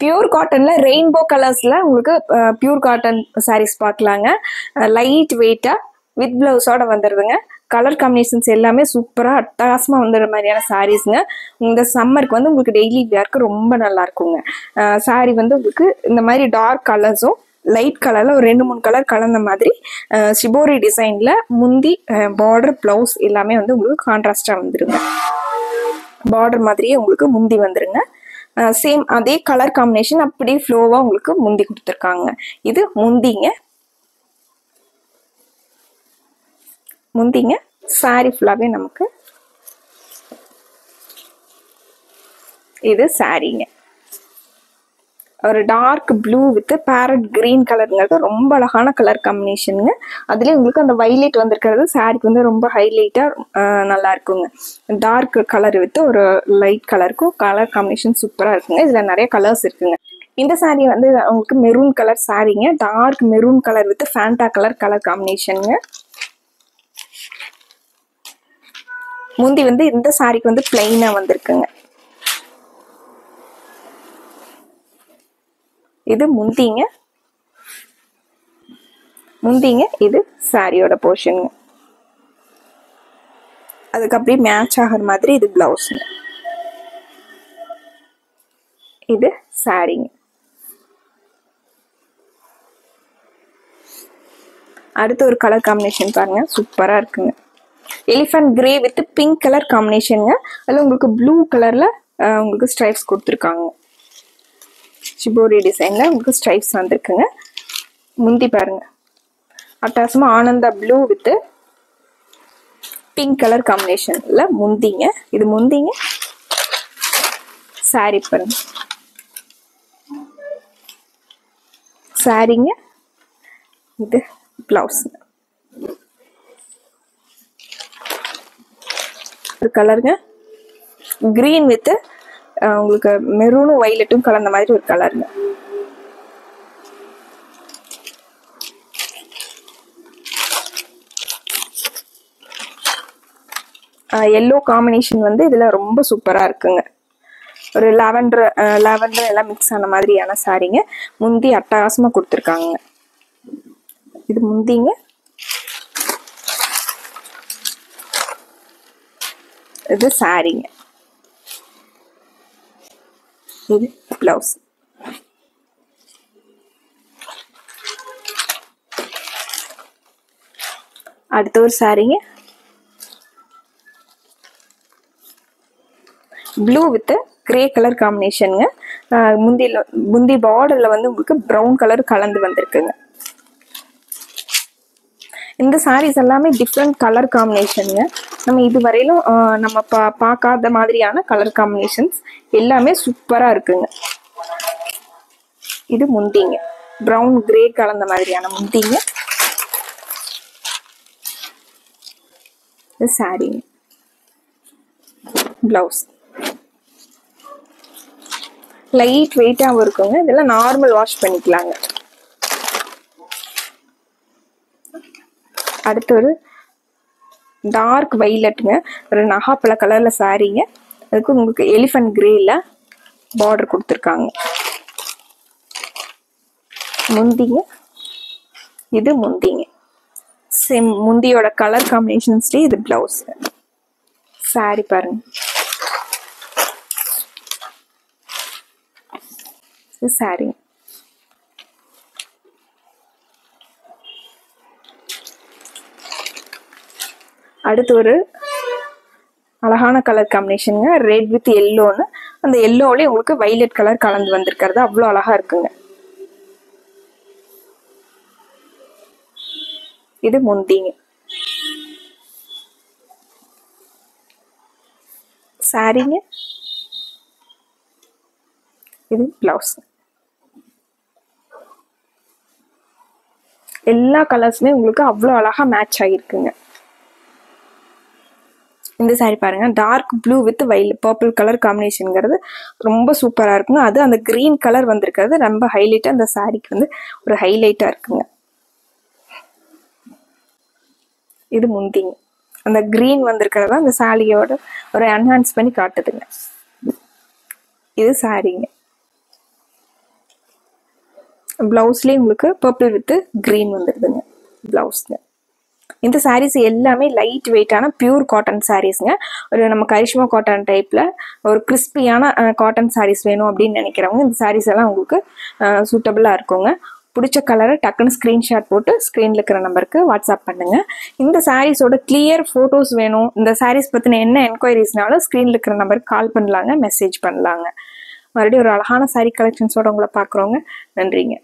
Pure காட்டன்ல rainbow கலர்ஸ்ல உங்களுக்கு pure cotton saris பார்க்கலாங்க. Light வெயிட்டா வித் பிளவுஸோட வந்துடுதுங்க. கலர் காம்பினேஷன்ஸ் எல்லாமே சூப்பரா அட்டகாசமா வந்துடுற மாதிரியான சாரீஸ்ங்க. இந்த சம்மருக்கு வந்து உங்களுக்கு டெய்லி வியர்க்கு ரொம்ப நல்லா இருக்குங்க. சாரீ வந்து உங்களுக்கு இந்த மாதிரி டார்க் கலர்ஸும் லைட் கலர்ல ஒரு 2-3 கலர் கலந்த மாதிரி ஷிபோரி டிசைன்ல முந்தி பார்டர் பிளவுஸ் எல்லாமே வந்து உங்களுக்கு கான்ட்ராஸ்டா வந்துருங்க. பார்டர் மாதிரியே உங்களுக்கு முந்தி வந்துருங்க. சேம் அதே கலர் காம்பினேஷன் அப்படியே ஃப்ளோவா உங்களுக்கு முந்தி கொடுத்துருக்காங்க. இது முந்திங்க. சாரி ஃபுல்லாவே நமக்கு இது சாரிங்க. ஒரு dark blue with parrot green கலருங்கிறது ரொம்ப அழகான கலர் காம்பினேஷனுங்க. அதுலேயே உங்களுக்கு அந்த வைலெட் வந்திருக்கிறது சாரிக்கு வந்து ரொம்ப ஹைலைட்டாக நல்லா இருக்குங்க. டார்க் கலர் வித் ஒரு லைட் கலருக்கும் கலர் காம்பினேஷன் சூப்பராக இருக்குங்க. இதில் நிறைய கலர்ஸ் இருக்குங்க. இந்த சாரீ வந்து உங்களுக்கு மெரூன் கலர் சாரீங்க. Dark maroon colour with Fanta colour காம்பினேஷனுங்க. முந்தி வந்து இந்த சாரிக்கு வந்து பிளைனா வந்திருக்குங்க. இது முந்திங்க. இது சாரியோட போர்ஷனுங்க. அதுக்கு அப்படியே மேட்ச் ஆகிற மாதிரி இது பிளவுஸுங்க. இது சாரிங்க. அடுத்து ஒரு கலர் காம்பினேஷன் பாருங்க, சூப்பரா இருக்குங்க. Elephant grey with pink colour காம்பினேஷனுங்க. அதில் உங்களுக்கு ப்ளூ கலர்ல உங்களுக்கு ஸ்ட்ரைப்ஸ் கொடுத்துருக்காங்க. ஷிபோரி டிசைன்ல உங்களுக்கு ஸ்ட்ரைப்ஸ் வந்திருக்குங்க. முந்தி பாருங்க, அட்டாசமா ஆனந்தா ப்ளூ வித் பிங்க் கலர் காம்பினேஷன்ல முந்திங்க. இது முந்திங்க. சாரி பாருங்க, சாரிங்க. இது பிளவுஸ். ஒரு கலருங்க, கிரீன் வித் உங்களுக்கு மெரூனும் வைலட்டும் கலந்த மாதிரி ஒரு கலருங்க. எல்லோ காம்பினேஷன் வந்து இதுல ரொம்ப சூப்பரா இருக்குங்க. ஒரு லாவெண்டர் எல்லாம் மிக்ஸ் ஆன மாதிரியான சாரீங்க. முந்தி அட்டகாசமா கொடுத்துருக்காங்க. இது முந்திங்க. இது சாரீங்க. இது பிளவுஸ். அடுத்த ஒரு சாரீங்க, ப்ளூ வித் கிரே கலர் காம்பினேஷனுங்க. முந்தி பார்டர்ல வந்து உங்களுக்கு ப்ரௌன் கலர் கலந்து வந்திருக்குங்க. இந்த சாரீஸ் எல்லாமே டிஃப்ரெண்ட் கலர் காம்பினேஷனுங்க. நம்ம இதுவரையிலும் நம்ம பார்க்காத மாதிரியான கலர் காம்பினேஷன்ஸ் எல்லாமே சூப்பரா இருக்குங்க. இது முந்திங்க, ப்ரௌன் கிரே கலந்த மாதிரியான முந்திங்க. இது சாரீங்க. பிளவுஸ் லைட் வெயிட்டாகவும் இருக்குங்க. இதெல்லாம் நார்மல் வாஷ் பண்ணிக்கலாங்க. அடுத்து ஒரு டார்க் வைலட்டுங்க, ஒரு நகாப்பழ கலர்ல சாரீங்க. அதுக்கு உங்களுக்கு எலிஃபண்ட் கிரேல பார்டர் கொடுத்துருக்காங்க. முந்திங்க. இது முந்திங்க. சேம் முந்தியோட கலர் காம்பினேஷன்ஸ்லேயே இது பிளவுஸ். சாரி பாருங்க, இது சாரி. அடுத்து ஒரு அழகான கலர் காம்பினேஷனுங்க, ரெட் வித் எல்லோன்னு. அந்த எல்லோலயே உங்களுக்கு வைலட் கலர் கலந்து வந்திருக்கிறது அவ்வளோ அழகா இருக்குங்க. இது முந்திங்க. சாரிங்க. இது பிளவுஸ். எல்லா கலர்ஸுமே உங்களுக்கு அவ்வளோ அழகா மேட்ச் ஆகிருக்குங்க. இந்த சாரி பாருங்க, dark blue with purple colour காம்பினேஷனுங்கிறது ரொம்ப சூப்பரா இருக்குங்க. அது அந்த கிரீன் கலர் வந்திருக்கிறது ரொம்ப ஹைலைட்டா அந்த சாரிக்கு வந்து ஒரு ஹைலைட்டா இருக்குங்க. இது முந்திங்க. அந்த கிரீன் வந்திருக்கிறதா அந்த சாரியோட ஒரு என்ஹான்ஸ் பண்ணி காட்டுதுங்க. இது சாரிங்க. ப்ளவுஸ்லேயே உங்களுக்கு பர்பிள் வித் க்ரீன் வந்துடுதுங்க ப்ளவுஸ்ங்க. இந்த சாரீஸ் எல்லாமே லைட் வெயிட்டான பியூர் காட்டன் சாரீஸ்ங்க. ஒரு நம்ம கரிஷ்மா காட்டன் டைப்பில் ஒரு கிறிஸ்பியான காட்டன் சாரீஸ் வேணும் அப்படின்னு நினைக்கிறவங்க இந்த சாரீஸ் எல்லாம் உங்களுக்கு சூட்டபுளாக இருக்குங்க. பிடிச்ச கலரை டக்குன்னு ஸ்க்ரீன்ஷாட் போட்டு ஸ்க்ரீனில் இருக்கிற நம்பருக்கு வாட்ஸ்அப் பண்ணுங்கள். இந்த சாரீஸோட கிளியர் ஃபோட்டோஸ் வேணும், இந்த சாரீஸ் பற்றின என்ன என்கொயரிஸ்னாலும் ஸ்க்ரீனில் இருக்கிற நம்பருக்கு கால் பண்ணலாங்க, மெசேஜ் பண்ணலாங்க. மறுபடியும் ஒரு அழகான சாரீ கலெக்ஷன்ஸோட உங்களை பார்க்குறோங்க. நன்றிங்க.